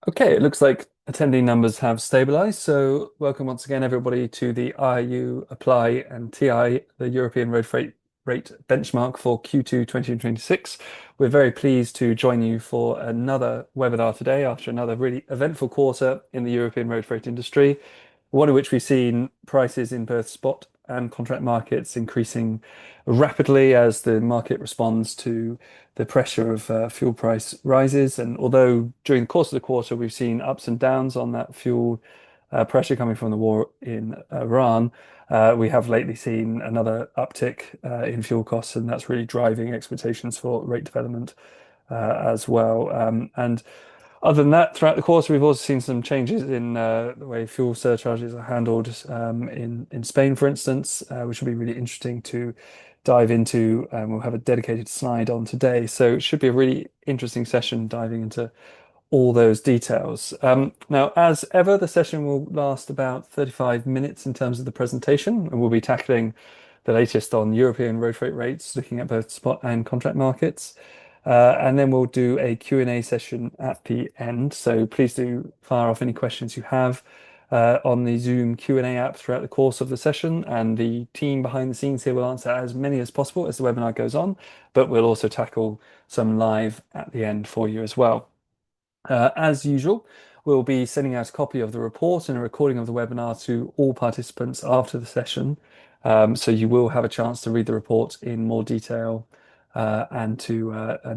Okay, it looks like attending numbers have stabilized. So, welcome once again, everybody, to the IRU Apply and TI, the European Road Freight Rate Benchmark for Q2 2026. We're very pleased to join you for another webinar today after another really eventful quarter in the European road freight industry, one in which we've seen prices in both spot and contract markets increasing rapidly as the market responds to the pressure of fuel price rises. And although during the course of the quarter we've seen ups and downs on that fuel pressure coming from the war in Iran, we have lately seen another uptick in fuel costs, and that's really driving expectations for rate development as well. And other than that, throughout the quarter, we've also seen some changes in the way fuel surcharges are handled in Spain, for instance, which will be really interesting to dive into. We'll have a dedicated slide on today, so it should be a really interesting session diving into all those details. Now, as ever, the session will last about 35 minutes in terms of the presentation, and we'll be tackling the latest on European road freight rates, looking at both spot and contract markets. And then we'll do a Q&A session at the end. So please do fire off any questions you have on the Zoom Q&A app throughout the course of the session. And the team behind the scenes here will answer as many as possible as the webinar goes on, but we'll also tackle some live at the end for you as well. As usual, we'll be sending out a copy of the report and a recording of the webinar to all participants after the session. So you will have a chance to read the report in more detail and to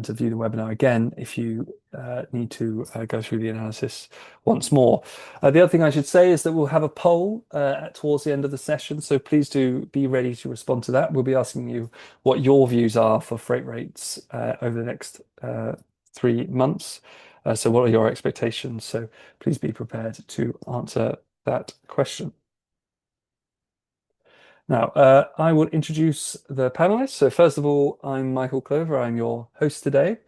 view the webinar again if you need to go through the analysis once more. The other thing I should say is that we'll have a poll towards the end of the session, so please do be ready to respond to that. We'll be asking you what your views are for freight rates over the next 3 months. So what are your expectations? So please be prepared to answer that question. Now, I will introduce the panelists. So first of all, I'm Michael Clover. I'm your host today.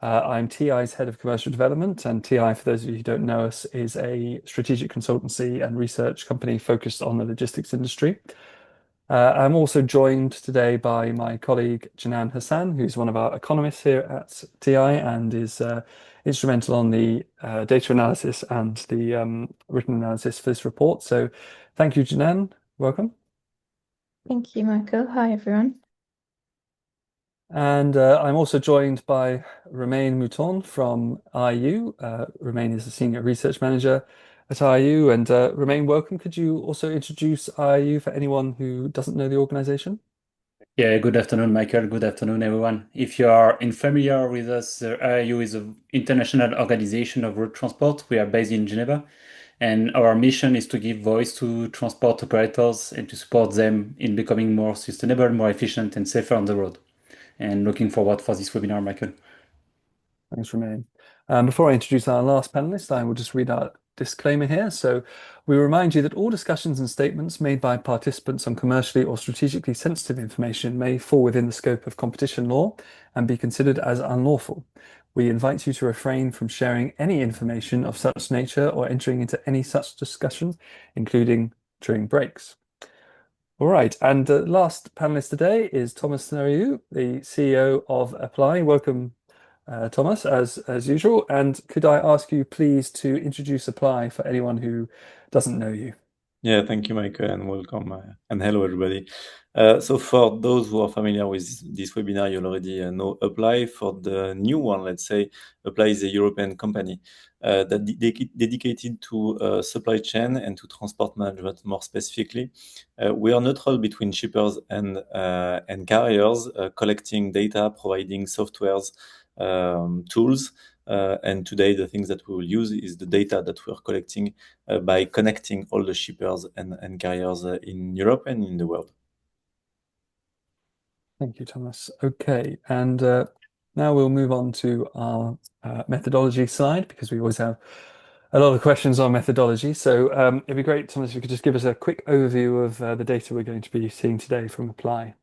I'm TI's Head of Commercial Development, and TI, for those of you who don't know us, is a strategic consultancy and research company focused on the logistics industry. I'm also joined today by my colleague Janan Hassan, who's one of our economists here at TI and is instrumental on the data analysis and the written analysis for this report. So thank you, Janan. Welcome. Thank you, Michael. Hi, everyone. And I'm also joined by Romain Mouton from IU. Romain is a senior research manager at IU. And Romain, welcome. Could you also introduce IU for anyone who doesn't know the organization? Yeah, good afternoon, Michael. Good afternoon, everyone. If you are unfamiliar with us, the IRU is an international organization of road transport. We are based in Geneva, and our mission is to give voice to transport operators and to support them in becoming more sustainable, more efficient, and safer on the road. And looking forward for this webinar, Michael. Thanks, Romain. Before I introduce our last panelist, I will just read our disclaimer here. So we remind you that all discussions and statements made by participants on commercially or strategically sensitive information may fall within the scope of competition law and be considered as unlawful. We invite you to refrain from sharing any information of such nature or entering into any such discussion, including during breaks. All right, and the last panelist today is Thomas Snariu, the CEO of Apply. Welcome, Thomas, as usual. And could I ask you please to introduce Apply for anyone who doesn't know you? Yeah, thank you, Michael, and welcome, and hello, everybody. So for those who are familiar with this webinar, you already know Apply. For the new one, let's say, Apply is a European company that dedicated to supply chain and to transport management more specifically. We are neutral between shippers and carriers, collecting data, providing softwares, tools. And today, the things that we will use is the data that we are collecting by connecting all the shippers and carriers in Europe and in the world. Thank you, Thomas. Okay, and now we'll move on to our methodology slide because we always have a lot of questions on methodology. So it'd be great, Thomas, if you could just give us a quick overview of the data we're going to be seeing today from Apply.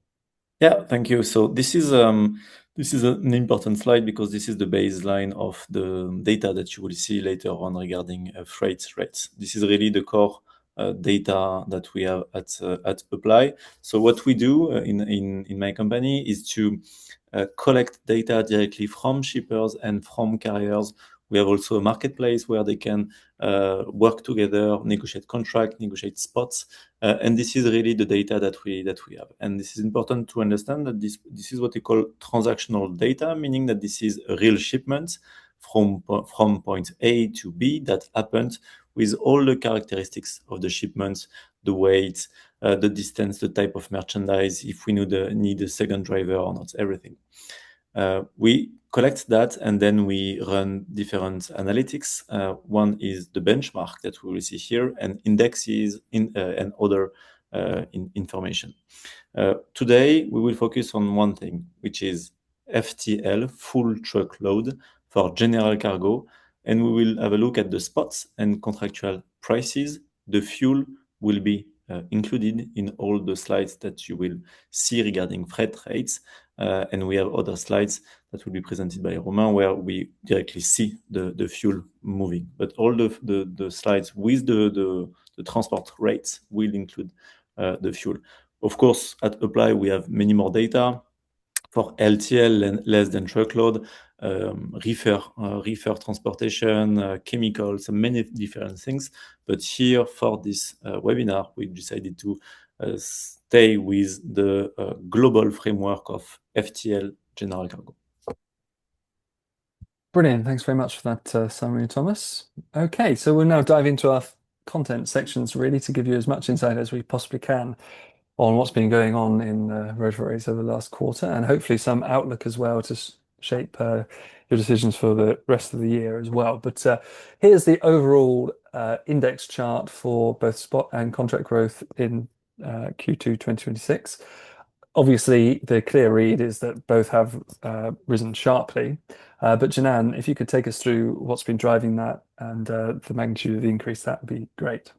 Yeah, thank you. So this is an important slide because this is the baseline of the data that you will see later on regarding freight rates. This is really the core data that we have at Apply. So what we do in my company is to collect data directly from shippers and from carriers We have also a marketplace where they can work together, negotiate contract, negotiate spots, and this is really the data that we have. And this is important to understand that this is what we call transactional data, meaning that this is a real shipment from point A to B that happened with all the characteristics of the shipments, the weight, the distance, the type of merchandise, if we need a second driver or not, everything. We collect that and then we run different analytics. One is the benchmark that we will see here, and indexes and other information. Today, we will focus on one thing, which is FTL, full truckload for general cargo, and we will have a look at the spots and contractual prices. The fuel will be included in all the slides that you will see regarding freight rates, and we have other slides that will be presented by Romain where we directly see the fuel moving. But all the slides with the transport rates will include the fuel. Of course, at Upply, we have many more data for LTL and less than truckload, reefer transportation, chemicals, many different things. But here for this webinar, we decided to stay with the global framework of FTL general cargo. Brilliant. Thanks very much for that summary, Thomas. Okay, so we'll now dive into our content sections really to give you as much insight as we possibly can on what's been going on in road freight rates over the last quarter, and hopefully some outlook as well to shape your decisions for the rest of the year as well. But here's the overall index chart for both spot and contract growth in Q2 2026. Obviously, the clear read is that both have risen sharply. But Janan, if you could take us through what's been driving that and the magnitude of the increase, that would be great.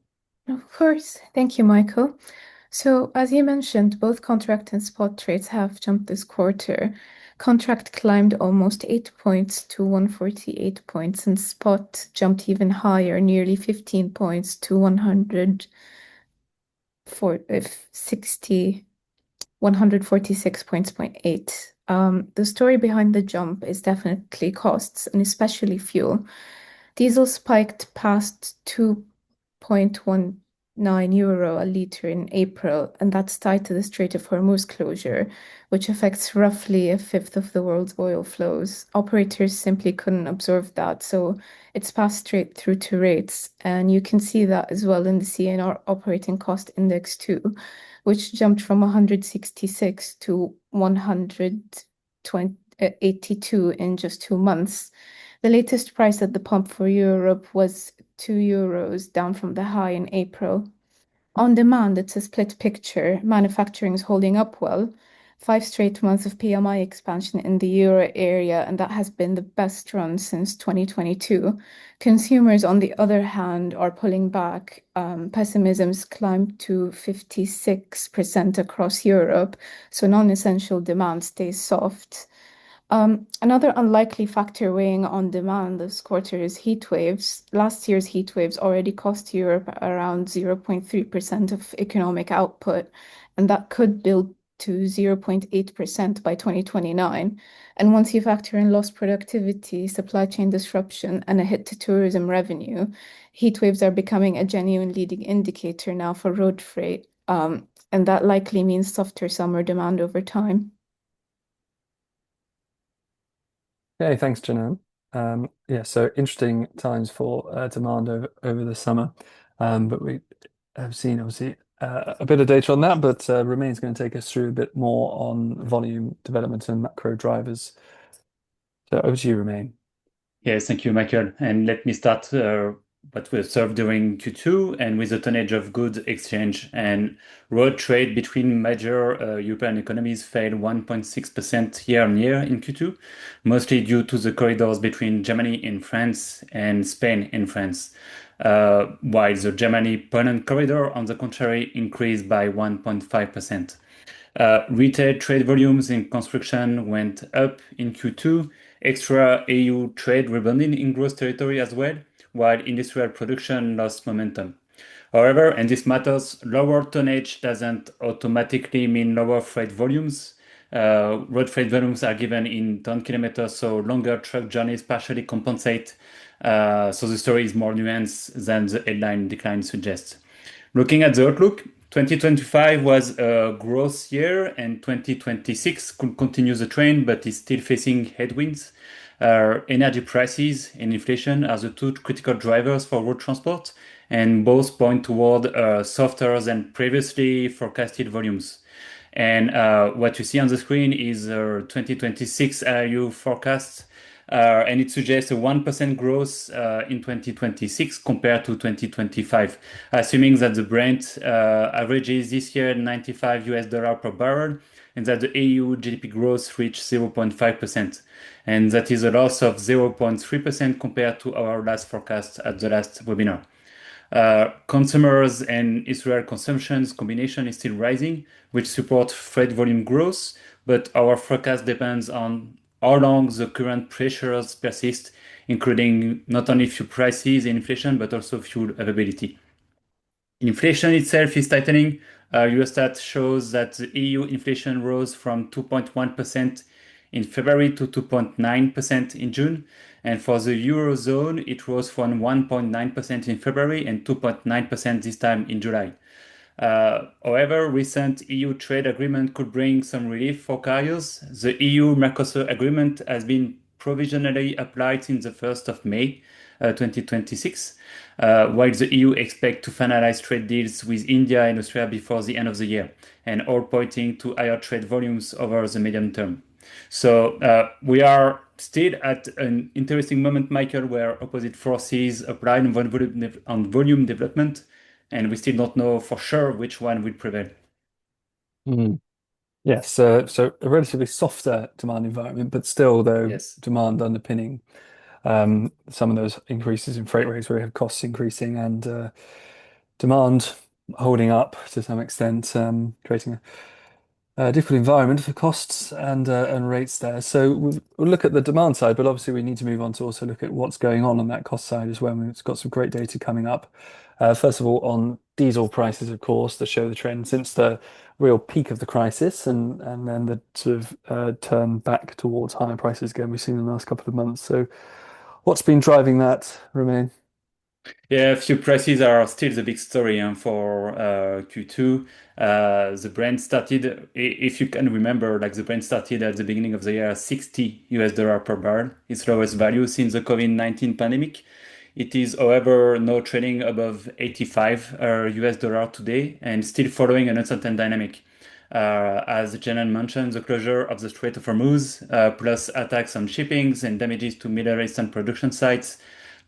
Of course. Thank you, Michael. So, as you mentioned, both contract and spot rates have jumped this quarter. Contract climbed almost 8 points to 148 points, and spot jumped even higher, nearly 15 points to 146.8. The story behind the jump is definitely costs, and especially fuel. Diesel spiked past 2.19 euro a litre in April, and that's tied to the Strait of Hormuz closure, which affects roughly a fifth of the world's oil flows. Operators simply couldn't absorb that, so it's passed straight through to rates. And you can see that as well in the CNR operating cost index too, which jumped from 166 to 182 in just 2 months. The latest price at the pump for Europe was 2 euros, down from the high in April. On demand, it's a split picture. Manufacturing is holding up well. 5 straight months of PMI expansion in the euro area, and that has been the best run since 2022. Consumers, on the other hand, are pulling back. Pessimism's climbed to 56% across Europe, so non-essential demand stays soft. Another unlikely factor weighing on demand this quarter is heat waves. Last year's heat waves already cost Europe around 0.3% of economic output, and that could build to 0.8% by 2029. And once you factor in lost productivity, supply chain disruption, and a hit to tourism revenue, heat waves are becoming a genuine leading indicator now for road freight, and that likely means softer summer demand over time. Okay, thanks, Janan. Yeah, so interesting times for demand over the summer. But we have seen obviously a bit of data on that, but Romain's going to take us through a bit more on volume development and macro drivers. So over to you, Romain. Yes, thank you, Michael. And let me start what we observed during Q2 and with the tonnage of goods exchange and road trade between major European economies fell 1.6% year on year in Q2, mostly due to the corridors between Germany in France and Spain in France, while the Germany-Poland corridor, on the contrary, increased by 1.5%. Retail trade volumes in construction went up in Q2, extra EU trade rebounding in growth territory as well, while industrial production lost momentum. However, and this matters, lower tonnage doesn't automatically mean lower freight volumes. Road freight volumes are given in ton kilometers, so longer truck journeys partially compensate. So the story is more nuanced than the headline decline suggests. Looking at the outlook, 2025 was a growth year, and 2026 could continue the trend, but is still facing headwinds. Energy prices and inflation are the two critical drivers for road transport, and both point toward softer than previously forecasted volumes. And what you see on the screen is 2026 IRU forecast, and it suggests a 1% growth in 2026 compared to 2025, assuming that the Brent averages this year $95 per barrel, and that the EU GDP growth reached 0.5%. And that is a loss of 0.3% compared to our last forecast at the last webinar. Consumers and Israel consumption's combination is still rising, which support freight volume growth, but our forecast depends on how long the current pressures persist, including not only fuel prices and inflation, but also fuel availability. Inflation itself is tightening. Eurostat shows that the EU inflation rose from 2.1% in February to 2.9% in June. And for the Eurozone, it rose from 1.9% in February and 2.9% this time in July. However, recent EU trade agreement could bring some relief for carriers. The EU-Mercosur agreement has been provisionally applied since the 1st of May 2026, while the EU expect to finalize trade deals with India and Australia before the end of the year, and all pointing to higher trade volumes over the medium term. So we are still at an interesting moment, Michael, where opposite forces apply on volume development, and we still don't know for sure which one will prevail. Yes, so a relatively softer demand environment, but still, though, Yes. demand underpinning some of those increases in freight rates where we have costs increasing and demand holding up to some extent, creating a difficult environment for costs and rates there. So we'll look at the demand side, but obviously we need to move on to also look at what's going on that cost side as well. We've got some great data coming up. First of all, on diesel prices, of course, that show the trend since the real peak of the crisis and then the sort of turn back towards higher prices again we've seen in the last couple of months. So what's been driving that, Romain? Yeah, fuel prices are still the big story for Q2. The Brent started, if you can remember, like the Brent started at the beginning of the year, $60 per barrel, its lowest value since the COVID-19 pandemic. It is, however, now trading above $85 today and still following an uncertain dynamic. As Janan mentioned, the closure of the Strait of Hormuz, plus attacks on shippings and damages to Middle Eastern production sites,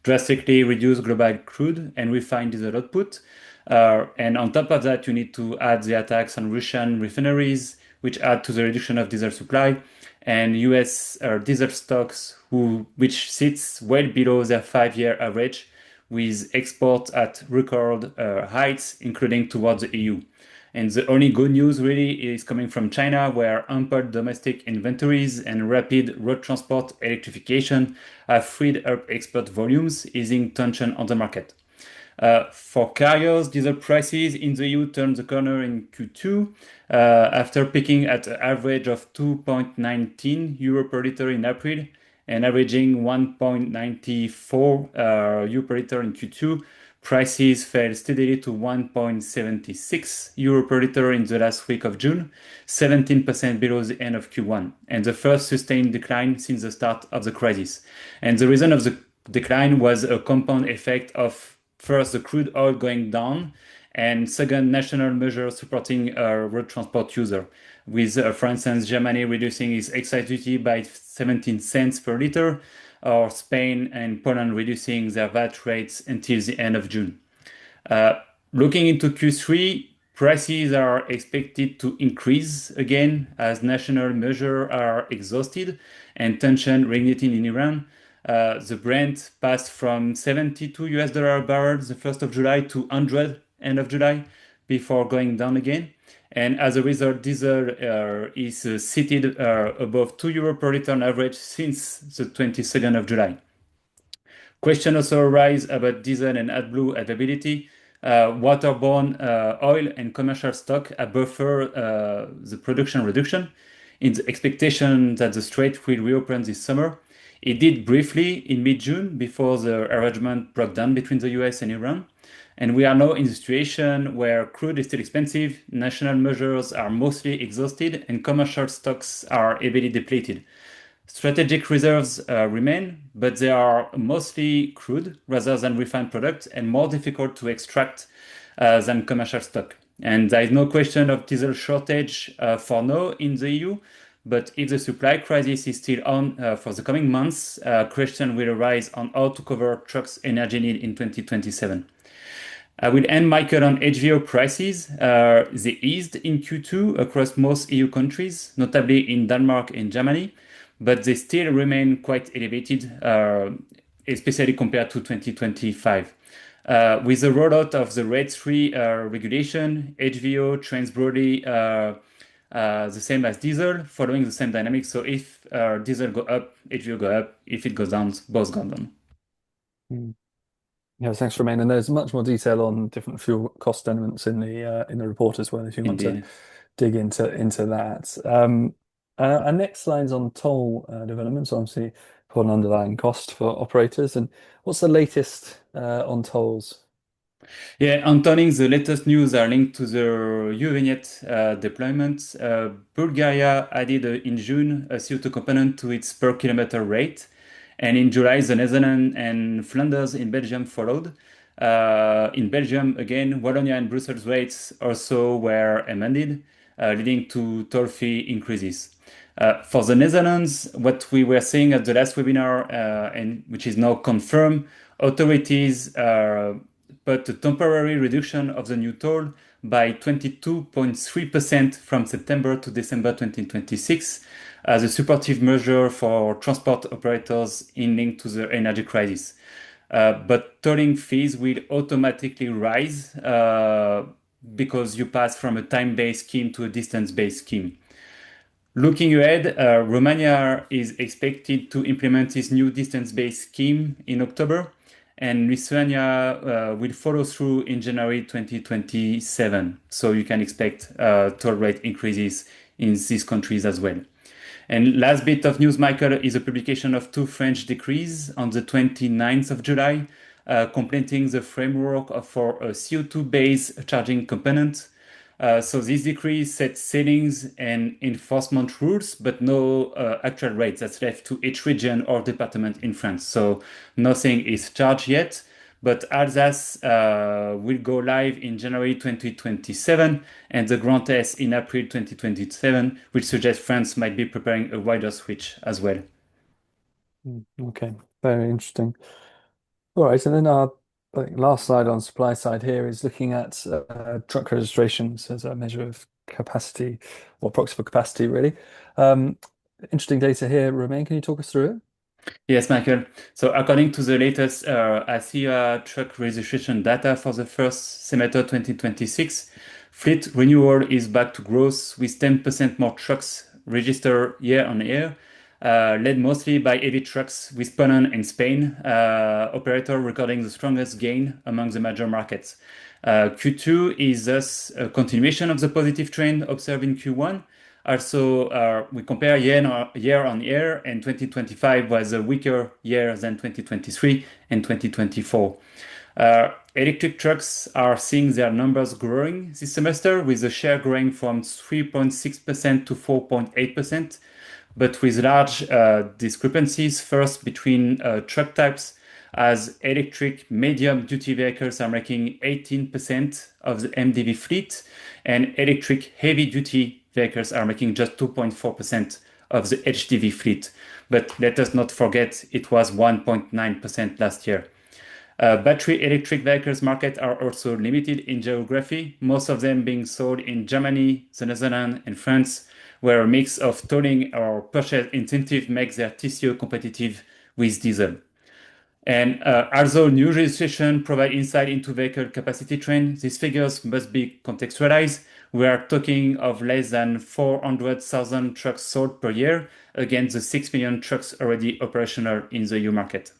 drastically reduce global crude and refined diesel output. And on top of that, you need to add the attacks on Russian refineries, which add to the reduction of diesel supply, and US diesel stocks, which sits well below their 5-year average, with exports at record heights, including towards the EU. And the only good news really is coming from China, where ample domestic inventories and rapid road transport electrification have freed up export volumes, easing tension on the market. For carriers, diesel prices in the EU turned the corner in Q2 after peaking at an average of 2.19 euro per liter in April and averaging 1.94 euro per liter in Q2. Prices fell steadily to 1.76 euro per liter in the last week of June, 17% below the end of Q1, and the first sustained decline since the start of the crisis. And the reason of the decline was a compound effect of first, the crude oil going down, and second, national measures supporting road transport user, with, for instance, Germany reducing its excise duty by 17 cents per liter, or Spain and Poland reducing their VAT rates until the end of June. Looking into Q3, prices are expected to increase again as national measures are exhausted and tension reigniting in Iran. The Brent passed from $72 a barrel the 1st of July to 100 end of July before going down again. And as a result, diesel is seated above 2 euro per liter on average since the 22nd of July. Question also arise about diesel and AdBlue availability. Waterborne oil and commercial stock buffer the production reduction. in the expectation that the strait will reopen this summer. It did briefly in mid-June before the arrangement broke down between the US and Iran. And we are now in a situation where crude is still expensive, national measures are mostly exhausted, and commercial stocks are heavily depleted. Strategic reserves remain, but they are mostly crude rather than refined products and more difficult to extract than commercial stock. And there is no question of diesel shortage for now in the EU, but if the supply crisis is still on for the coming months, question will arise on how to cover trucks' energy need in 2027. I will end, Michael, on HVO prices. They eased in Q2 across most EU countries, notably in Denmark and Germany, but they still remain quite elevated, especially compared to 2025. With the rollout of the RED III regulation, HVO trends broadly the same as diesel, following the same dynamics. So if diesel go up, HVO go up. If it goes down, both go down. Mm. Yeah, thanks, Romain. And there's much more detail on different fuel cost elements in the report as well, if you want to Indeed. dig into that. Our next slide's on toll developments, obviously for an underlying cost for operators. And what's the latest on tolls? Yeah, on tolling, the latest news are linked to the Eurovignette deployment. Bulgaria added in June a CO2 component to its per kilometer rate. And in July, the Netherlands and Flanders in Belgium followed. In Belgium, again, Wallonia and Brussels rates also were amended, leading to toll fee increases. For the Netherlands, what we were seeing at the last webinar, and which is now confirmed, authorities put a temporary reduction of the new toll by 22.3% from September to December 2026 as a supportive measure for transport operators in link to the energy crisis. But tolling fees will automatically rise because you pass from a time-based scheme to a distance-based scheme. Looking ahead, Romania is expected to implement this new distance-based scheme in October, and Lithuania will follow through in January 2027. So you can expect toll rate increases in these countries as well. And last bit of news, Michael, is the publication of two French decrees on the 29th of July, completing the framework for a CO2-based charging component. So this decree sets ceilings and enforcement rules, but no actual rates. That's left to each region or department in France. So nothing is charged yet. But Alsace will go live in January 2027 and the Grand Est in April 2027, which suggests France might be preparing a wider switch as well. Okay, very interesting. All right, and then our last slide on supply side here is looking at truck registrations as a measure of capacity or proxy for capacity, really. Interesting data here. Romain, can you talk us through it? Yes, Michael. So according to the latest ASEA truck registration data for the first semester 2026, fleet renewal is back to growth with 10% more trucks registered year on year, led mostly by heavy trucks with Poland and Spain, operator recording the strongest gain among the major markets. Q2 is thus a continuation of the positive trend observed in Q1. Also, we compare year on year, and 2025 was a weaker year than 2023 and 2024. Electric trucks are seeing their numbers growing this semester, with the share growing from 3.6% to 4.8%, but with large discrepancies first between truck types, as electric medium duty vehicles are making 18% of the MDV fleet, and electric heavy duty vehicles are making just 2.4% of the HDV fleet. But let us not forget it was 1.9% last year. Battery electric vehicles market are also limited in geography, most of them being sold in Germany, the Netherlands, and France, where a mix of tolling or purchase incentive makes their TCO competitive with diesel. And although new registration provide insight into vehicle capacity trend, these figures must be contextualized. We are talking of less than 400,000 trucks sold per year against the 6 million trucks already operational in the EU market.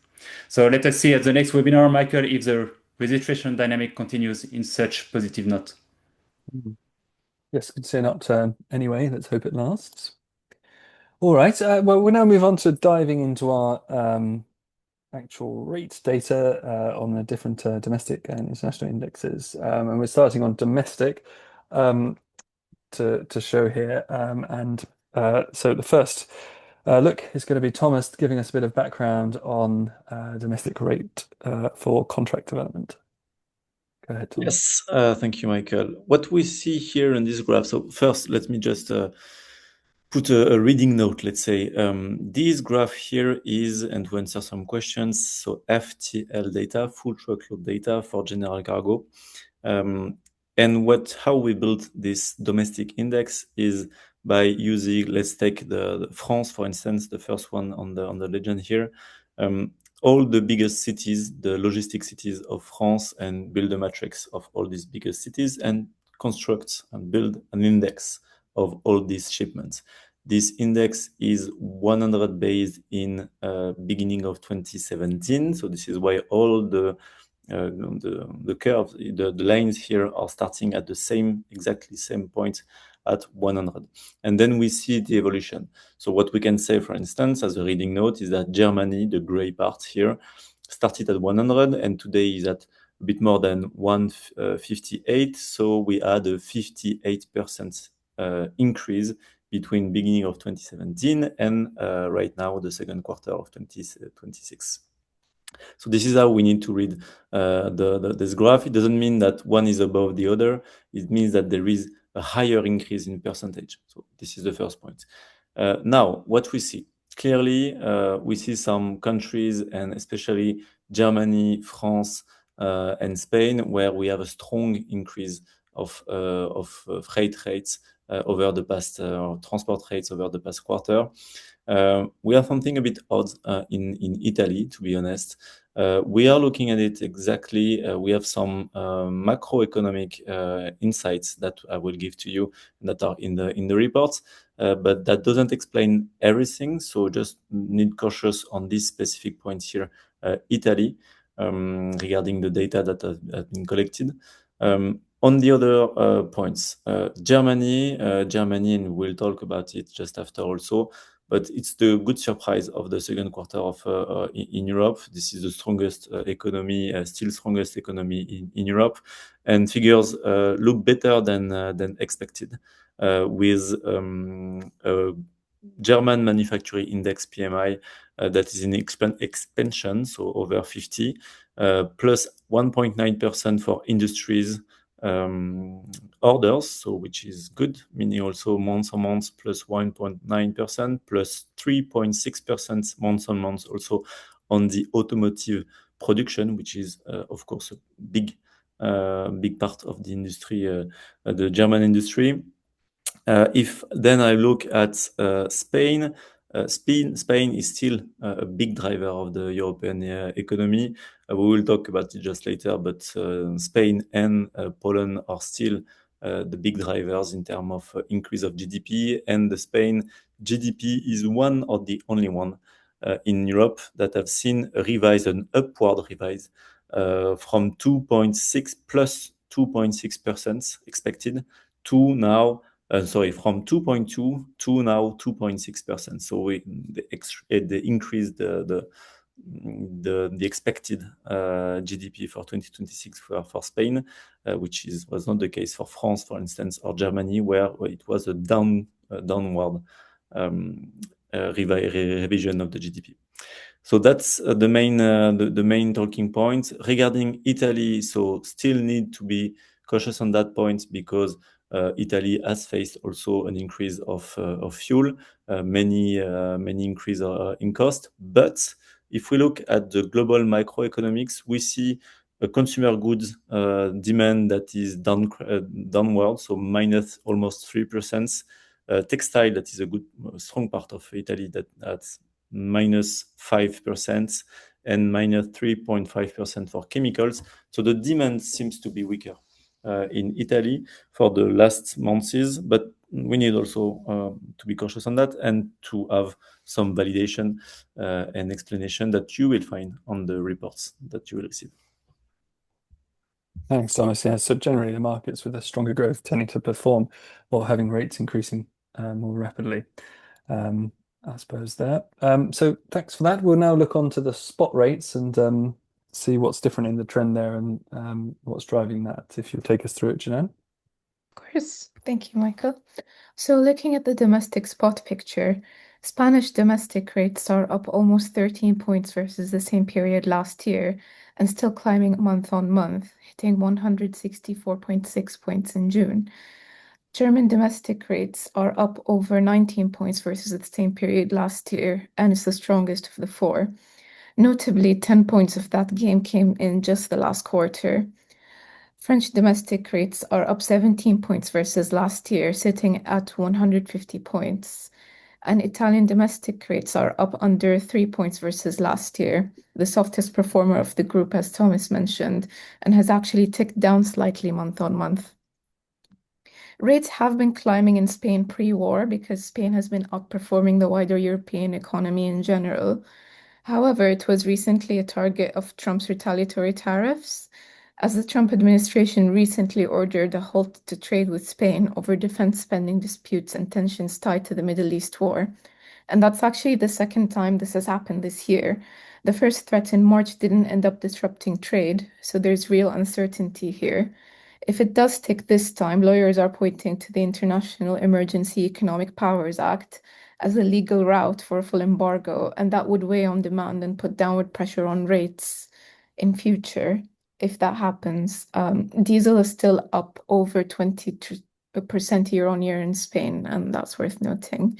So let us see at the next webinar, Michael, if the registration dynamic continues in such positive note. Yes, good to see an upturn anyway. Let's hope it lasts. All right. Well, we'll now move on to diving into our actual rate data on the different domestic and international indexes. And we're starting on domestic to show here. So the first look is going to be Thomas giving us a bit of background on domestic rate for contract development. Go ahead, Thomas. Yes, thank you, Michael. What we see here in this graph, so first, let me just put a reading note, let's say. This graph here is, and to answer some questions, so FTL data, full truckload data for general cargo. And how we built this domestic index is by using, let's take the France, for instance, the first one on the legend here. All the biggest cities, the logistic cities of France, and build a matrix of all these biggest cities and construct and build an index of all these shipments. This index is 100 based in beginning of 2017. So this is why all the curves, the lines here are starting at the exactly same point at 100. And then we see the evolution. So what we can say, for instance, as a reading note, is that Germany, the gray part here, started at 100 and today is at a bit more than 158. So we had a 58% increase between beginning of 2017 and right now the second quarter of 2026. So this is how we need to read this graph. It doesn't mean that one is above the other. It means that there is a higher increase in percentage. So this is the first point. Now, what we see. Clearly, we see some countries, and especially Germany, France, and Spain, where we have a strong increase of freight rates over the past, transport rates over the past quarter. We have something a bit odd in Italy, to be honest. We are looking at it exactly. We have some macroeconomic insights that I will give to you that are in the reports, but that doesn't explain everything. So just need cautious on this specific point here, Italy, regarding the data that has been collected. On the other points, Germany, and we'll talk about it just after also. But it's the good surprise of the second quarter in Europe. This is the strongest economy, still strongest economy in Europe, and figures look better than expected, with a German manufacturing index PMI that is in expansion, so over 50, plus 1.9% for industries orders, so which is good, meaning also month-on-month plus 1.9%, plus 3.6% month-on-month also on the automotive production, which is of course a big part of the industry, the German industry. If then I look at Spain, Spain is still a big driver of the European economy. We will talk about it just later, but Spain and Poland are still the big drivers in terms of increase of GDP. And the Spain GDP is one of the only one in Europe that have seen an upward revise from 2.6 plus 2.6% expected to now from 2.2 to now 2.6%. So they increased the expected GDP for 2026 for Spain, which was not the case for France, for instance, or Germany, where it was a downward revision of the GDP. So that's the main talking point. Regarding Italy, so still need to be cautious on that point because Italy has faced also an increase of fuel, many increase in cost. But if we look at the global microeconomics, we see a consumer goods demand that is downward, so minus almost 3%. Textile, that is a strong part of Italy, that's minus 5% and minus 3.5% for chemicals. So the demand seems to be weaker in Italy for the last months, but we need also to be cautious on that and to have some validation and explanation that you will find on the reports that you will receive. Thanks, Thomas. Yeah, so generally the markets with a stronger growth tending to perform while having rates increasing more rapidly. I suppose there. So thanks for that. We'll now look on to the spot rates and see what's different in the trend there and what's driving that. If you'll take us through it, Janan. Of course. Thank you, Michael. So looking at the domestic spot picture, Spanish domestic rates are up almost 13 points versus the same period last year and still climbing month on month, hitting 164.6 points in June. German domestic rates are up over 19 points versus the same period last year, and it's the strongest of the four. Notably, 10 points of that gain came in just the last quarter. French domestic rates are up 17 points versus last year, sitting at 150 points. And Italian domestic rates are up under 3 points versus last year, the softest performer of the group, as Thomas mentioned, and has actually ticked down slightly month on month. Rates have been climbing in Spain pre-war because Spain has been outperforming the wider European economy in general. However, it was recently a target of Trump's retaliatory tariffs, as the Trump administration recently ordered a halt to trade with Spain over defense spending disputes and tensions tied to the Middle East war. And that's actually the second time this has happened this year. The first threat in March didn't end up disrupting trade, so there's real uncertainty here. If it does take this time, lawyers are pointing to the International Emergency Economic Powers Act as a legal route for a full embargo, and that would weigh on demand and put downward pressure on rates in future if that happens. Diesel is still up over 20% year on year in Spain, and that's worth noting.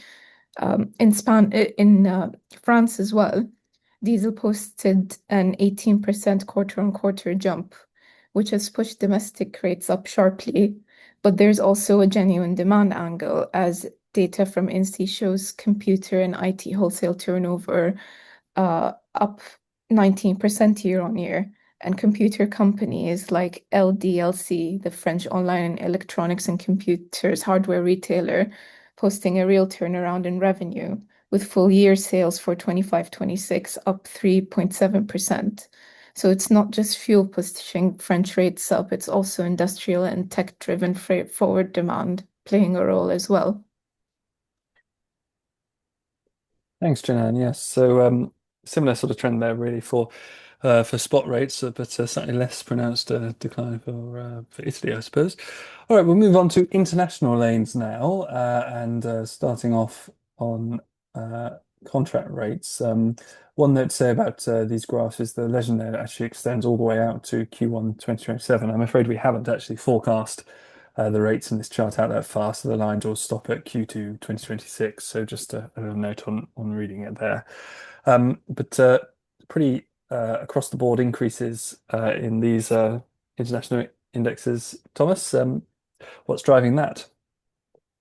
In France as well, diesel posted an 18% quarter on quarter jump, which has pushed domestic rates up sharply. But there's also a genuine demand angle, as data from INSEE shows computer and IT wholesale turnover up 19% year on year. And computer companies like LDLC, the French online electronics and computers hardware retailer, posting a real turnaround in revenue, with full year sales for 25-26 up 3.7%. So it's not just fuel pushing French rates up, it's also industrial and tech-driven freight forward demand playing a role as well. Thanks, Janan. Yes, so similar sort of trend there really for spot rates, but slightly less pronounced decline for Italy, I suppose. All right, we'll move on to international lanes now, and starting off on contract rates. One note to say about these graphs is the legend there actually extends all the way out to Q1 2027. I'm afraid we haven't actually forecast the rates in this chart out that far, so the lines will stop at Q2 2026. So just a little note on reading it there. But pretty across the board increases in these international indexes. Thomas, what's driving that?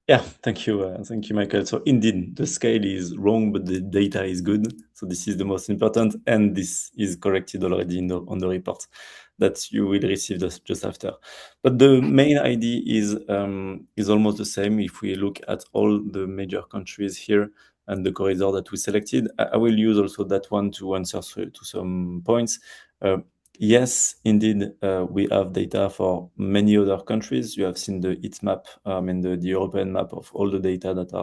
Yeah, thank you, Michael. So indeed, the scale is wrong, but the data is good. So this is the most important, and this is corrected already on the report that you will receive just after. But the main idea is almost the same if we look at all the major countries here and the corridor that we selected. I will use also that one to answer to some points. Yes, indeed, we have data for many other countries. You have seen the heat map and the European map of all the data that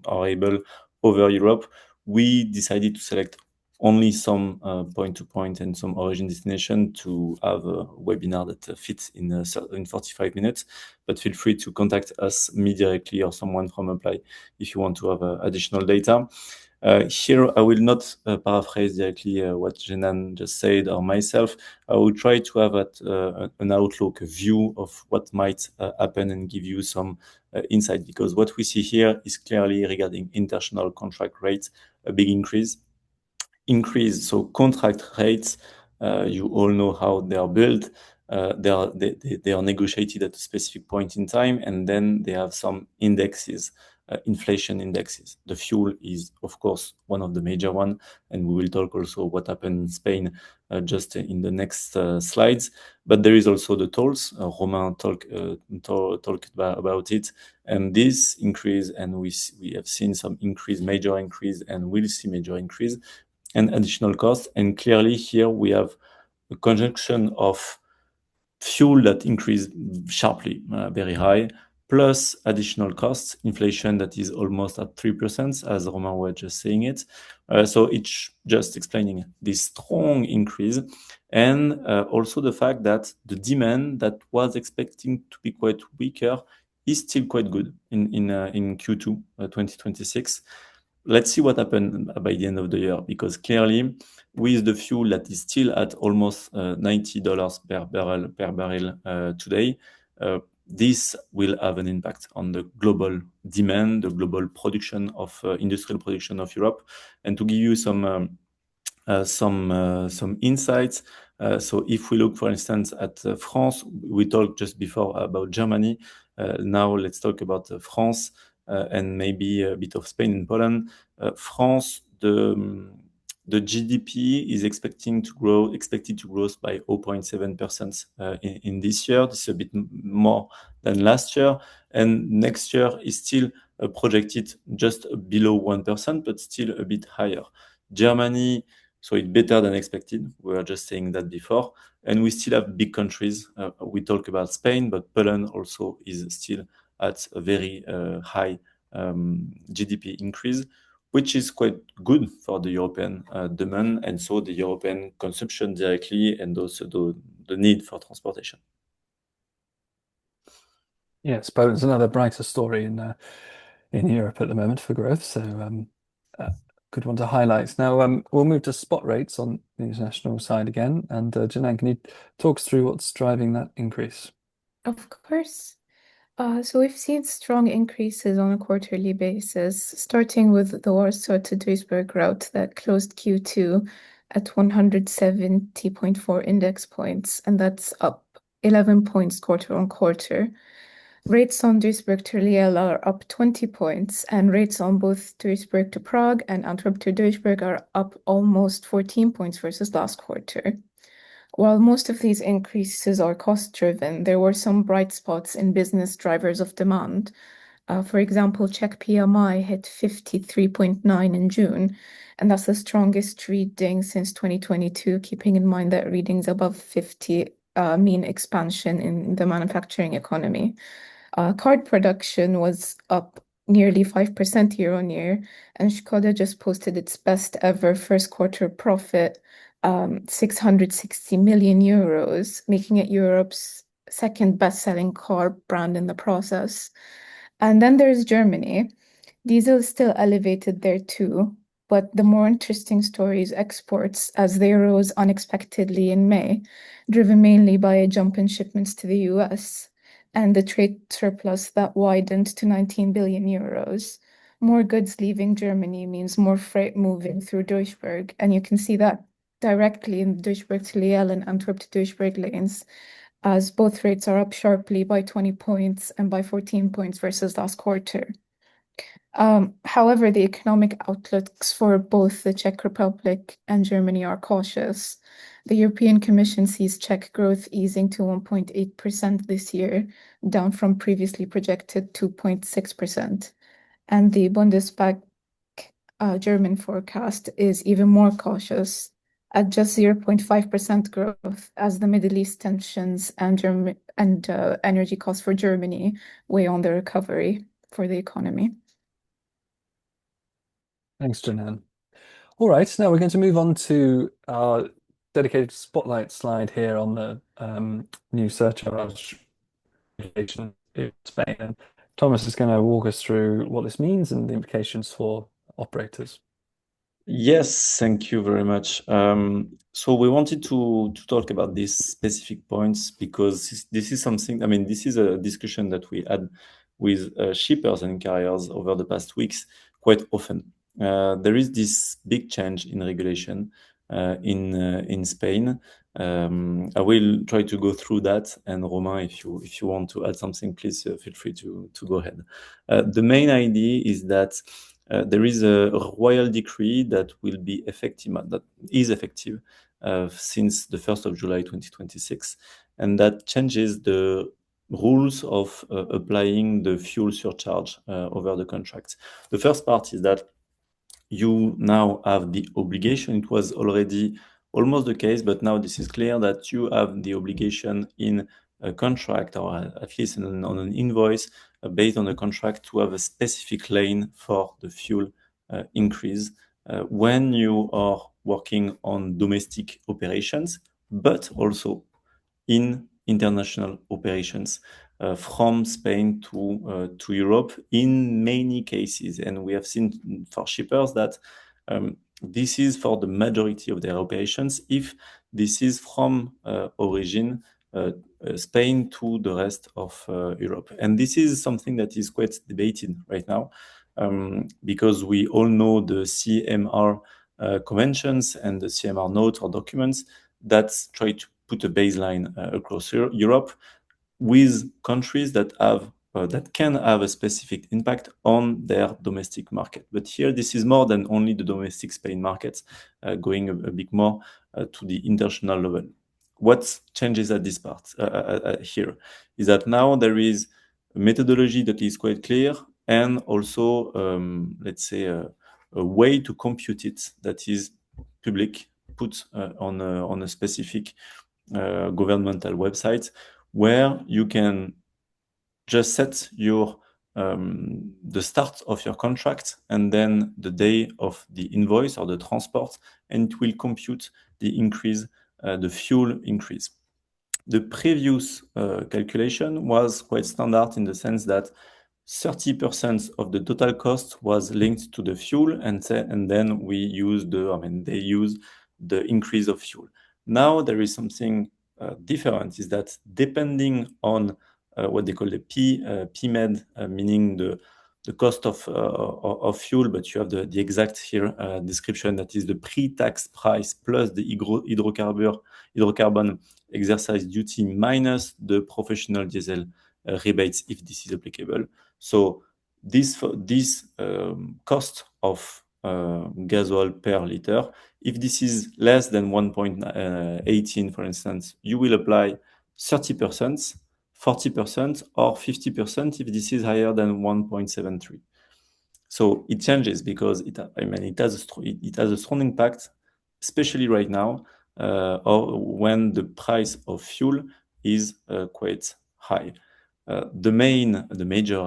are able over Europe. We decided to select only some point-to-point and some origin destination to have a webinar that fits in 45 minutes. But feel free to contact us, me directly, or someone from Upply if you want to have additional data. Here, I will not paraphrase directly what Jenan just said or myself. I will try to have an outlook, a view of what might happen and give you some insight, because what we see here is clearly regarding international contract rates, a big increase. So contract rates, you all know how they are built. They are negotiated at a specific point in time, and then they have some indexes, inflation indexes. The fuel is, of course, one of the major one, and we will talk also what happened in Spain just in the next slides. But there is also the tolls. Romain talked about it, and this increase, and we have seen some increase, major increase, and we'll see major increase and additional costs. And clearly here we have a conjunction of fuel that increased sharply, very high, plus additional costs, inflation that is almost at 3%, as Romain was just saying it. So it's just explaining this strong increase, and also the fact that the demand that was expecting to be quite weaker is still quite good in Q2 2026. Let's see what happened by the end of the year, because clearly with the fuel that is still at almost $90 per barrel today, this will have an impact on the global demand, the global production of industrial production of Europe. And to give you some insights, so if we look, for instance, at France, we talked just before about Germany. Now let's talk about France and maybe a bit of Spain and Poland. France, the GDP is expected to grow by 0.7% in this year. This is a bit more than last year, and next year is still projected just below 1%, but still a bit higher. Germany, so it's better than expected. We were just saying that before, and we still have big countries. We talk about Spain, but Poland also is still at a very high GDP increase, which is quite good for the European demand, and so the European consumption directly, and also the need for transportation. Yes, Poland's another brighter story in Europe at the moment for growth. So good one to highlight. Now we'll move to spot rates on the international side again. And Janan, can you talk us through what's driving that increase? Of course. So we've seen strong increases on a quarterly basis, starting with the Warsaw to Duisburg route that closed Q2 at 170.4 index points, and that's up 11 points quarter on quarter. Rates on Duisburg to Liège are up 20 points, and rates on both Duisburg to Prague and Antwerp to Duisburg are up almost 14 points versus last quarter. While most of these increases are cost-driven, there were some bright spots in business drivers of demand. For example, Czech PMI hit 53.9 in June, and that's the strongest reading since 2022, keeping in mind that readings above 50 mean expansion in the manufacturing economy. Card production was up nearly 5% year on year, and Skoda just posted its best ever first quarter profit, 660 million euros, making it Europe's second best-selling car brand in the process. And then there's Germany. Diesel is still elevated there too, but the more interesting story is exports, as they rose unexpectedly in May, driven mainly by a jump in shipments to the US and the trade surplus that widened to 19 billion euros. More goods leaving Germany means more freight moving through Duisburg, and you can see that directly in Duisburg to Liège and Antwerp to Duisburg lanes, as both rates are up sharply by 20 points and by 14 points versus last quarter. However, the economic outlooks for both the Czech Republic and Germany are cautious. The European Commission sees Czech growth easing to 1.8% this year, down from previously projected 2.6%. And the Bundesbank German forecast is even more cautious, at just 0.5% growth, as the Middle East tensions and energy costs for Germany weigh on the recovery for the economy. Thanks, Janan. All right, now we're going to move on to our dedicated spotlight slide here on the new surcharge regulation in Spain. And Thomas is going to walk us through what this means and the implications for operators. Yes, thank you very much. So we wanted to talk about these specific points because this is something, I mean, this is a discussion that we had with shippers and carriers over the past weeks quite often. There is this big change in regulation in Spain. I will try to go through that, and Romain, if you want to add something, please feel free to go ahead. The main idea is that there is a royal decree that will be effective, that is effective since the 1st of July 2026, and that changes the rules of applying the fuel surcharge over the contracts. The first part is that you now have the obligation. It was already almost the case, but now this is clear that you have the obligation in a contract, or at least on an invoice, based on the contract to have a specific lane for the fuel increase when you are working on domestic operations, but also in international operations from Spain to Europe in many cases. And we have seen for shippers that this is for the majority of their operations if this is from origin Spain to the rest of Europe. And this is something that is quite debated right now because we all know the CMR conventions and the CMR notes or documents that try to put a baseline across Europe with countries that can have a specific impact on their domestic market. But here, this is more than only the domestic Spain markets, going a bit more to the international level. What changes at this part here is that now there is a methodology that is quite clear and also, let's say, a way to compute it that is public, put on a specific governmental website where you can just set your the start of your contract and then the day of the invoice or the transport, and it will compute the increase, the fuel increase. The previous calculation was quite standard in the sense that 30% of the total cost was linked to the fuel, and then we use they use the increase of fuel. Now there is something different, is that depending on what they call the PMED, meaning the cost of fuel, but you have the exact here description, that is the pre-tax price plus the hydrocarbon exercise duty minus the professional diesel rebates, if this is applicable. So this cost of gasoil per liter, if this is less than 1.18, for instance, you will apply 30%, 40%, or 50% if this is higher than 1.73. So it changes because it has a strong impact, especially right now, or when the price of fuel is quite high. The major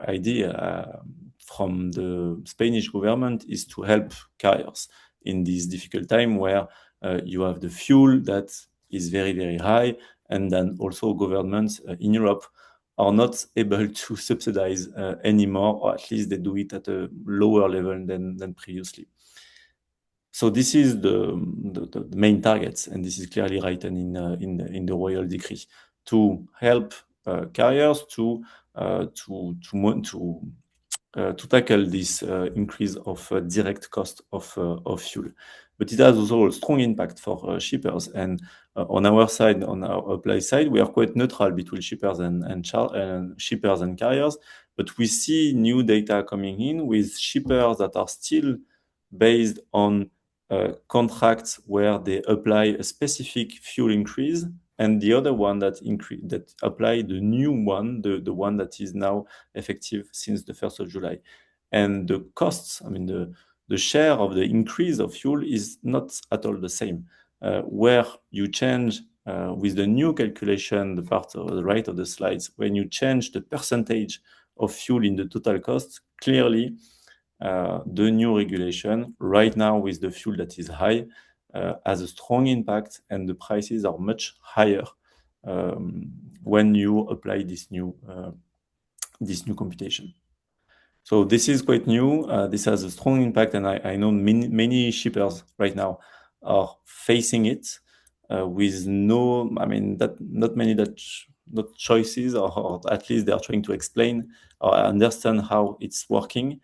idea from the Spanish government is to help carriers in this difficult time where you have the fuel that is very, very high, and then also governments in Europe are not able to subsidize anymore, or at least they do it at a lower level than previously. So this is the main targets, and this is clearly written in the royal decree to help carriers to tackle this increase of direct cost of fuel. But it has also a strong impact for shippers. And on our side, on our Upply side, we are quite neutral between shippers and shippers and carriers. But we see new data coming in with shippers that are still based on contracts where they apply a specific fuel increase, and the other one that apply the new one, the one that is now effective since the 1st of July. And the costs, the share of the increase of fuel is not at all the same. Where you change with the new calculation, the part of the right of the slides, when you change the percentage of fuel in the total cost, clearly the new regulation right now with the fuel that is high has a strong impact, and the prices are much higher when you apply this new computation. So this is quite new. This has a strong impact, and I know many shippers right now are facing it with not many choices, or at least they are trying to explain or understand how it's working.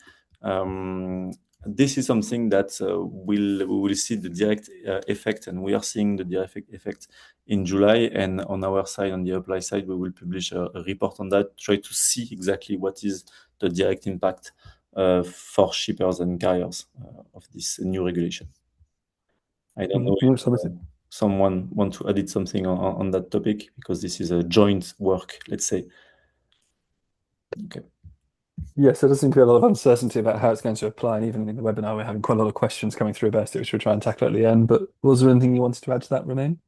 This is something that we will see the direct effect, and we are seeing the direct effect in July. And on our side, on the Upply side, we will publish a report on that, try to see exactly what is the direct impact for shippers and carriers of this new regulation. I don't know if someone want to edit something on that topic, because this is a joint work, let's say. Okay. Yes, there does seem to be a lot of uncertainty about how it's going to apply, and even in the webinar, we're having quite a lot of questions coming through about it, which we'll try and tackle at the end. But was there anything you wanted to add to that, Romain?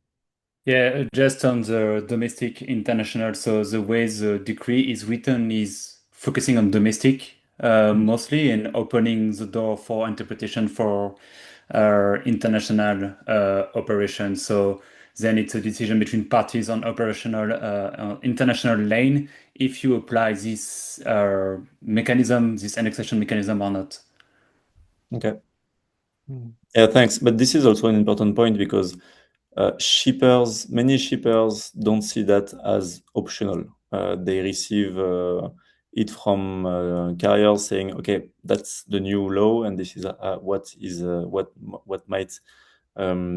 Yeah, just on the domestic international. So the way the decree is written is focusing on domestic mostly and opening the door for interpretation for international operations. So then it's a decision between parties on operational international lane if you apply this mechanism, this annexation mechanism or not. Okay. Mm. Yeah, thanks. But this is also an important point because many shippers don't see that as optional. They receive it from carriers saying, "Okay, that's the new law, and this is what might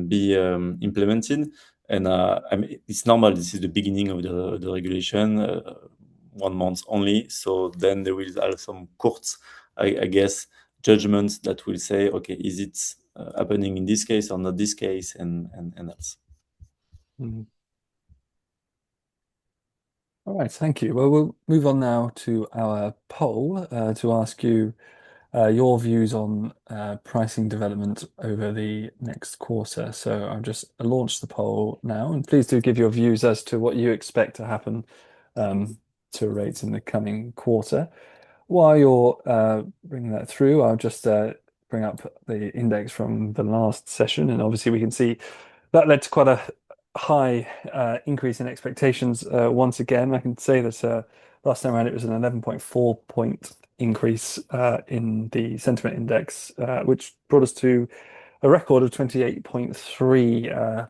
be implemented." And I mean, it's normal. This is the beginning of the regulation, 1 month only. So then there will have some courts, I guess, judgments that will say, okay, is it happening in this case or not this case, and else. Mm. All right, thank you. Well, we'll move on now to our poll to ask you your views on pricing development over the next quarter. So I've just launched the poll now, and please do give your views as to what you expect to happen to rates in the coming quarter. While you're bringing that through, I'll just bring up the index from the last session, and obviously we can see that led to quite a high increase in expectations once again. I can say that last time around it was an 11.4 point increase in the sentiment index, which brought us to a record of 28.3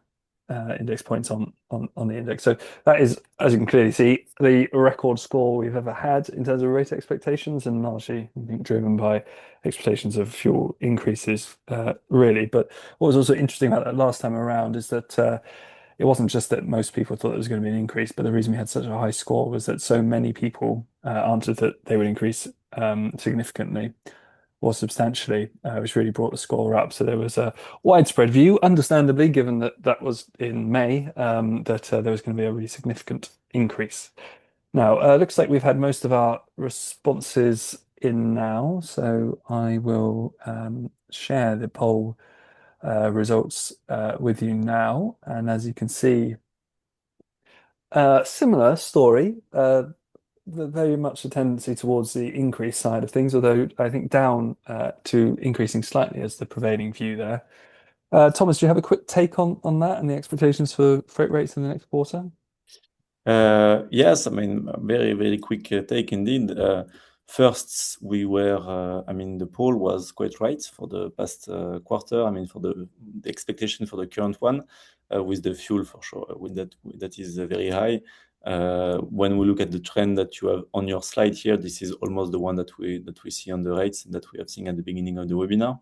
index points on the index. So that is, as you can clearly see, the record score we've ever had in terms of rate expectations, and largely I think driven by expectations of fuel increases, really. But what was also interesting about that last time around is that it wasn't just that most people thought there was going to be an increase, but the reason we had such a high score was that so many people answered that they would increase significantly or substantially, which really brought the score up. So there was a widespread view, understandably, given that that was in May, that there was going to be a really significant increase. Now, looks like we've had most of our responses in now, so I will share the poll results with you now. And as you can see, similar story. Very much a tendency towards the increase side of things, although I think down to increasing slightly as the prevailing view there. Thomas, do you have a quick take on that and the expectations for freight rates in the next quarter? Yes, I mean, very, very quick take indeed. First, the poll was quite right for the past quarter. I mean, for the expectation for the current one, with the fuel for sure, that is very high. When we look at the trend that you have on your slide here, this is almost the one that we see on the rates that we have seen at the beginning of the webinar.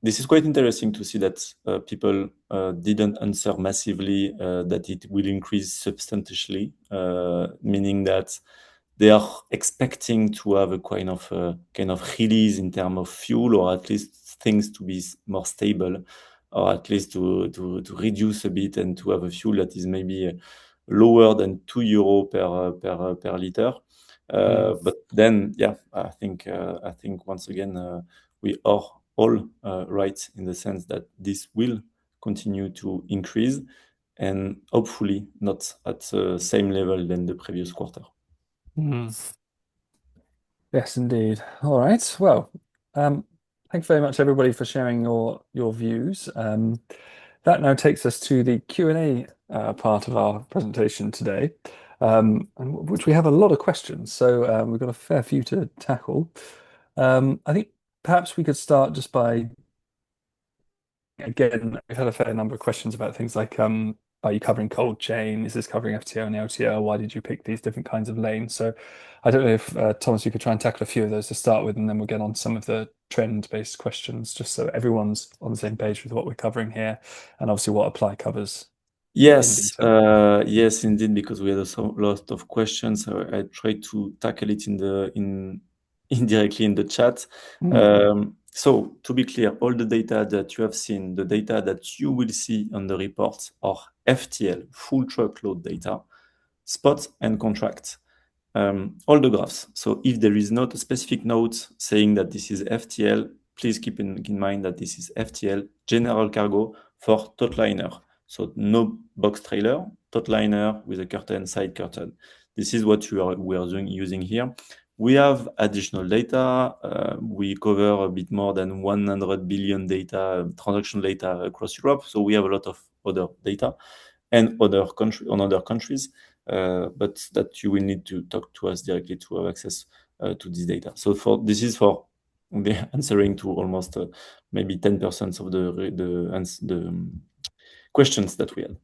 This is quite interesting to see that people didn't answer massively that it will increase substantially, meaning that they are expecting to have a kind of release in terms of fuel, or at least things to be more stable, or at least to reduce a bit and to have a fuel that is maybe lower than €2 per liter. But then, yeah, I think once again we are all right in the sense that this will continue to increase, and hopefully not at the same level than the previous quarter. Yes, indeed. All right. Well, thanks very much, everybody, for sharing your views. That now takes us to the Q&A part of our presentation today, which we have a lot of questions. So we've got a fair few to tackle. I think perhaps we could start just by, again, we've had a fair number of questions about things like, are you covering cold chain? Is this covering FTO and LTL? Why did you pick these different kinds of lanes? So I don't know if, Thomas, you could try and tackle a few of those to start with, and then we'll get on some of the trend-based questions, just so everyone's on the same page with what we're covering here, and obviously what Apply covers in Yes, detail. yes, indeed, because we had a lot of questions. So I tried to tackle it indirectly in the chat. So to be clear, all the data that you have seen, the data that you will see on the reports are FTL, full truckload data, spot and contract. All the graphs. So if there is not a specific note saying that this is FTL, please keep in mind that this is FTL, general cargo for Totliner. So no box trailer, totliner with a curtain, side curtain. This is what we are using here. We have additional data. We cover a bit more than 100 billion data, transaction data across Europe. So we have a lot of other data and other countries, but that you will need to talk to us directly to have access to this data. So this is for the answering to almost maybe 10% of the questions that we had.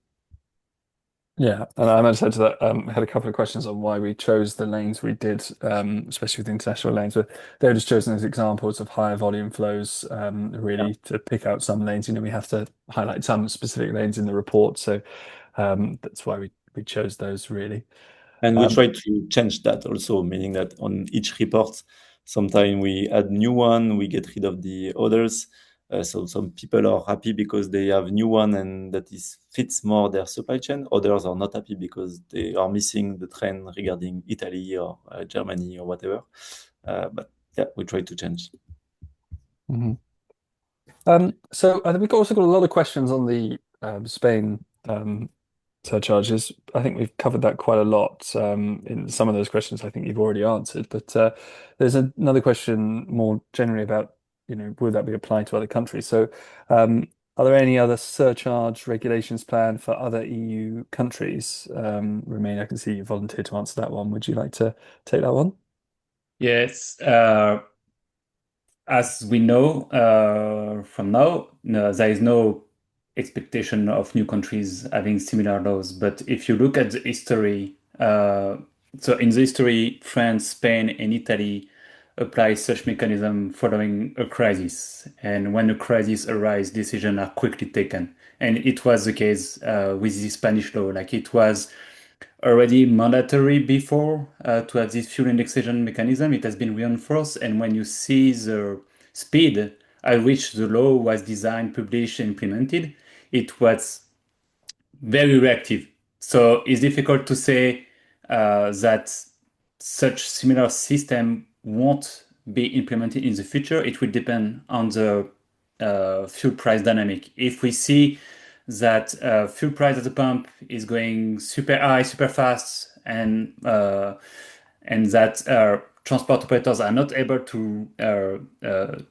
Yeah, and I might add to that, I had a couple of questions on why we chose the lanes we did, especially with the international lanes, but they were just chosen as examples of higher volume flows, really Yeah. to pick out some lanes. We have to highlight some specific lanes in the report, so that's why we chose those really. And we Um, try to change that also, meaning that on each report, sometimes we add new one, we get rid of the others. So some people are happy because they have new one and that is fits more their supply chain. Others are not happy because they are missing the trend regarding Italy or Germany or whatever. But yeah, we try to change. mhm. So I think we've also got a lot of questions on the Spain surcharges. I think we've covered that quite a lot. In some of those questions, I think you've already answered, but there's another question more generally about, would that be applied to other countries? So, are there any other surcharge regulations planned for other EU countries? Romain, I can see you volunteered to answer that one. Would you like to take that one? Yes. As we know from now, no, there is no expectation of new countries having similar laws. But if you look at the history, so in the history, France, Spain, and Italy apply such mechanism following a crisis. And when a crisis arises, decisions are quickly taken. And it was the case with the Spanish law. Like it was already mandatory before to have this fuel indexation mechanism. It has been reinforced, and when you see the speed at which the law was designed, published, and implemented, it was very reactive. So it's difficult to say that such similar system won't be implemented in the future. It will depend on the fuel price dynamic. If we see that fuel price at the pump is going super high, super fast, and that transport operators are not able to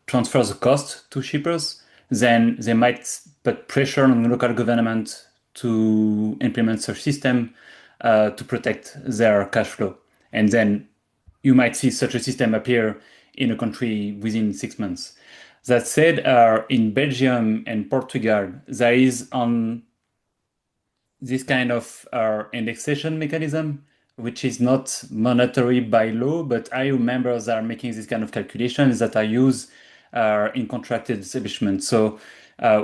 transfer the cost to shippers, then they might put pressure on the local government to implement such system to protect their cash flow. And then you might see such a system appear in a country within 6 months. That said, in Belgium and Portugal, there is on this kind of indexation mechanism, which is not mandatory by law, but IU members are making this kind of calculations that are used in contracted establishment. So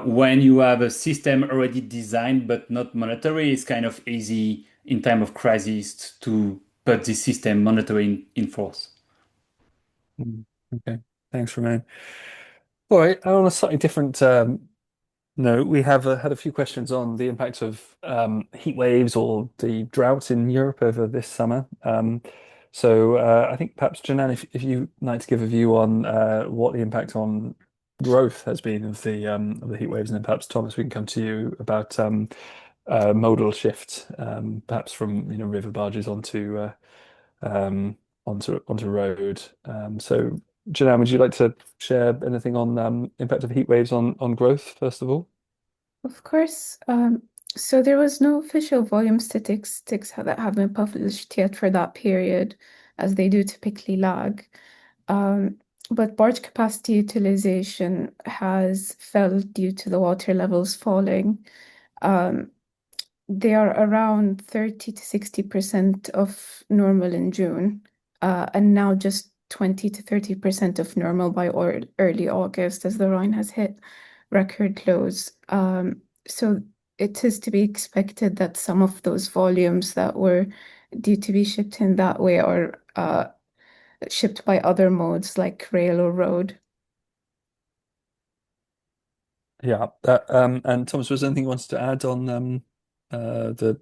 when you have a system already designed but not mandatory, it's kind of easy in time of crisis to put this system mandatory in force. Okay, thanks, Romain. All right, on a slightly different no, we have had a few questions on the impact of heat waves or the drought in Europe over this summer. So I think perhaps Janan, if you'd like to give a view on what the impact on growth has been of the heat waves, and then perhaps Thomas, we can come to you about modal shift, perhaps from river barges um, onto road. So Janan, would you like to share anything on impact of heat waves on growth, first of all? Of course. So there was no official volume statistics that have been published yet for that period, as they do typically lag. Um, but barge capacity utilization has fell due to the water levels falling. Um, they are around 30 to 60% of normal in June, and now just 20 to 30% of normal by early August, as the Rhine has hit record lows. So it is to be expected that some of those volumes that were due to be shipped in that way are shipped by other modes like rail or road. Yeah. And Thomas, was there anything you wanted to add on the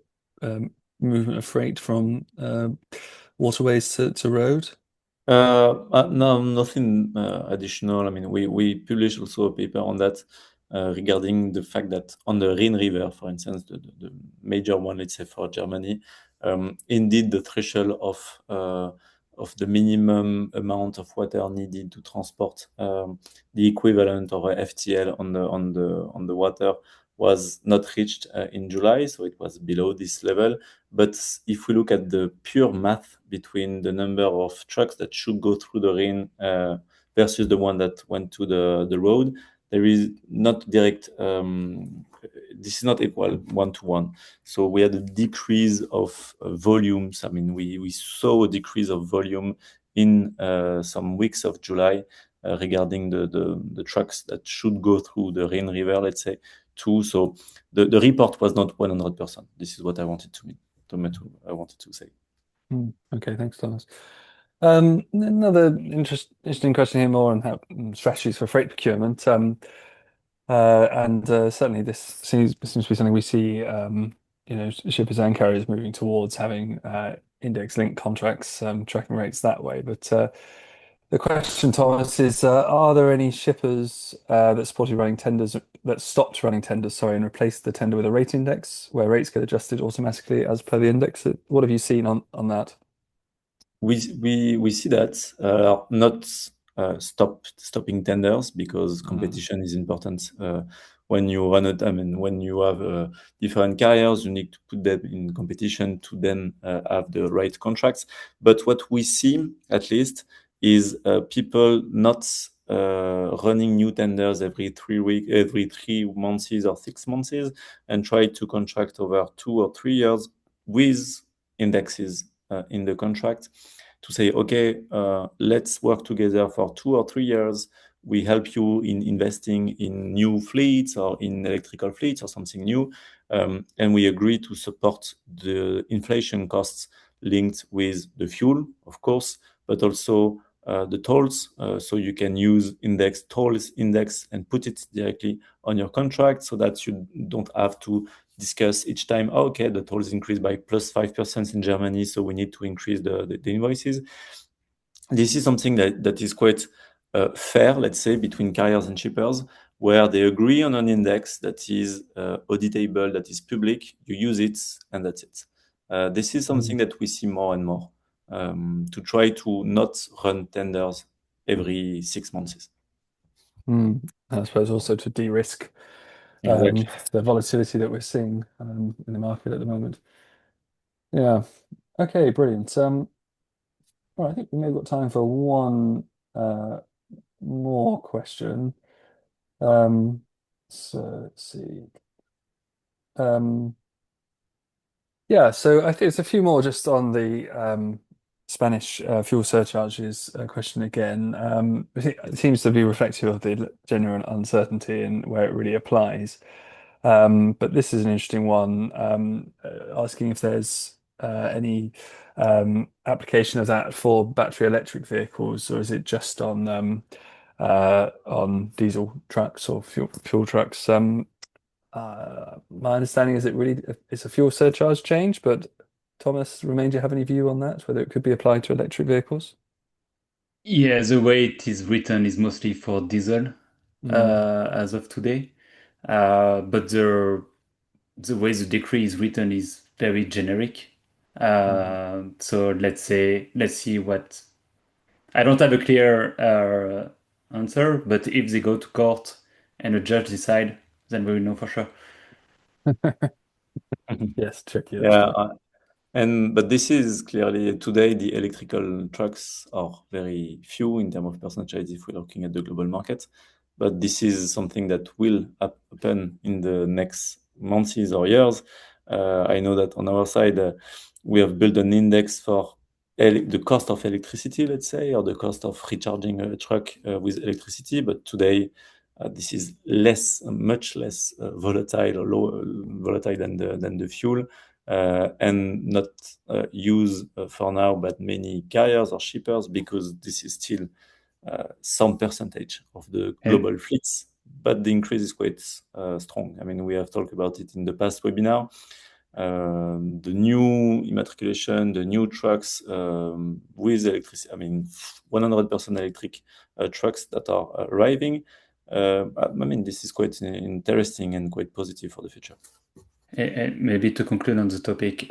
movement of freight from waterways to road? No, nothing additional. I mean, we published also a paper on that. regarding the fact that on the Rhine River, for instance, the major one, let's say for Germany, indeed the threshold of the minimum amount of water needed to transport the equivalent of a FTL on the water was not reached in July, so it was below this level. But if we look at the pure math between the number of trucks that should go through the Rhine versus the one that went to the road, there is not direct. This is not equal one to one. So we had a decrease of volumes. I mean, we saw a decrease of volume in some weeks of July regarding the trucks that should go through the Rhine River, let's say, too. So the report was not 100%. This is what I wanted I wanted to say. Okay, thanks, Thomas. Another interesting question here, more on how strategies for freight procurement. And certainly this seems to be something we see, shippers and carriers moving towards having index-linked contracts, tracking rates that way. But the question, Thomas, is are there any shippers that supported running tenders that stopped running tenders, sorry, and replaced the tender with a rate index where rates get adjusted automatically as per the index? What have you seen on that? We see that not stopping tenders because competition is important. When you run it, I mean, when you have different carriers, you need to put them in competition to then have the right contracts. But what we see, at least, is people not running new tenders every 3 weeks, every 3 months or 6 months, and try to contract over 2 or 3 years with indexes in the contract to say, okay, let's work together for 2 or 3 years. We help you in investing in new fleets or in electrical fleets or something new. And we agree to support the inflation costs linked with the fuel, of course, but also the tolls. So you can use tolls index and put it directly on your contract so that you don't have to discuss each time, okay, the tolls increased by plus 5% in Germany, so we need to increase the invoices. This is something that is quite fair, let's say, between carriers and shippers, where they agree on an index that is auditable, that is public, you use it, and that's it. This is something that we see more and more, to try to not run tenders every 6 months. I suppose also to de-risk Exactly. the volatility that we're seeing in the market at the moment. Yeah. Okay, brilliant. Well, I think we may have got time for one more question. So let's see. Yeah, so I think it's a few more just on the Spanish fuel surcharges question again. It seems to be reflective of the genuine uncertainty and where it really applies. But this is an interesting one, asking if there's any application of that for battery electric vehicles, or is it just on diesel trucks or fuel trucks? My understanding is it's a fuel surcharge change, but Thomas, remain, do you have any view on that, whether it could be applied to electric vehicles? Yeah, the way it is written is mostly for diesel as of today. But the way the decree is written is very generic. So let's see what. I don't have a clear answer, but if they go to court and a judge decide, then we will know for sure. Yes, tricky. That's Yeah, true. but this is clearly today the electrical trucks are very few in terms of percentage if we're looking at the global market. But this is something that will happen in the next months or years. I know that on our side, we have built an index for the cost of electricity, let's say, or the cost of recharging a truck with electricity. But today, this is much less volatile or low volatile than the fuel. And not used for now by many carriers or shippers because this is still some percentage of the And global fleets, but the increase is quite strong. I mean, we have talked about it in the past webinar. The new immatriculation, the new trucks with electricity, I mean, 100% electric trucks that are arriving I mean, this is quite interesting and quite positive for the future. And maybe to conclude on the topic,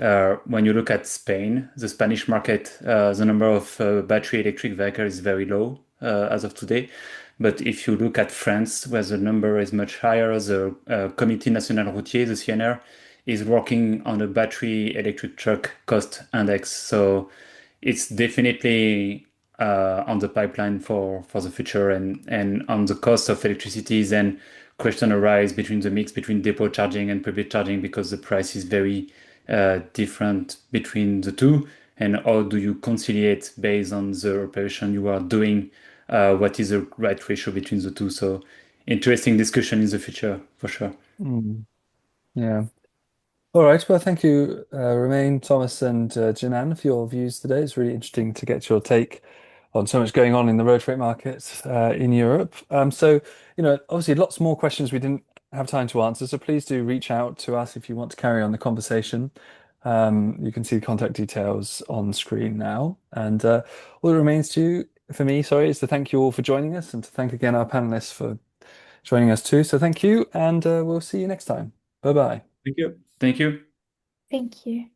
when you look at Spain, the Spanish market, the number of battery electric vehicles is very low as of today. But if you look at France, where the number is much higher, the Comité National Routier, the CNR, is working on a battery electric truck cost index. So it's definitely on the pipeline for the future, and on the cost of electricity, then question arise between the mix between depot charging and public charging, because the price is very different between the two. And how do you conciliate based on the operation you are doing? What is the right ratio between the two? So interesting discussion in the future for sure. Mm, yeah. All right. Well, thank you, Romain, Thomas, and Janan for your views today. It's really interesting to get your take on so much going on in the road freight market in Europe. So, obviously, lots more questions we didn't have time to answer. So please do reach out to us if you want to carry on the conversation. You can see contact details on screen now. And all that remains for me, sorry, is to thank you all for joining us and to thank again our panelists for joining us too. So thank you, and we'll see you next time. Bye bye. Thank you. Thank you. Thank you.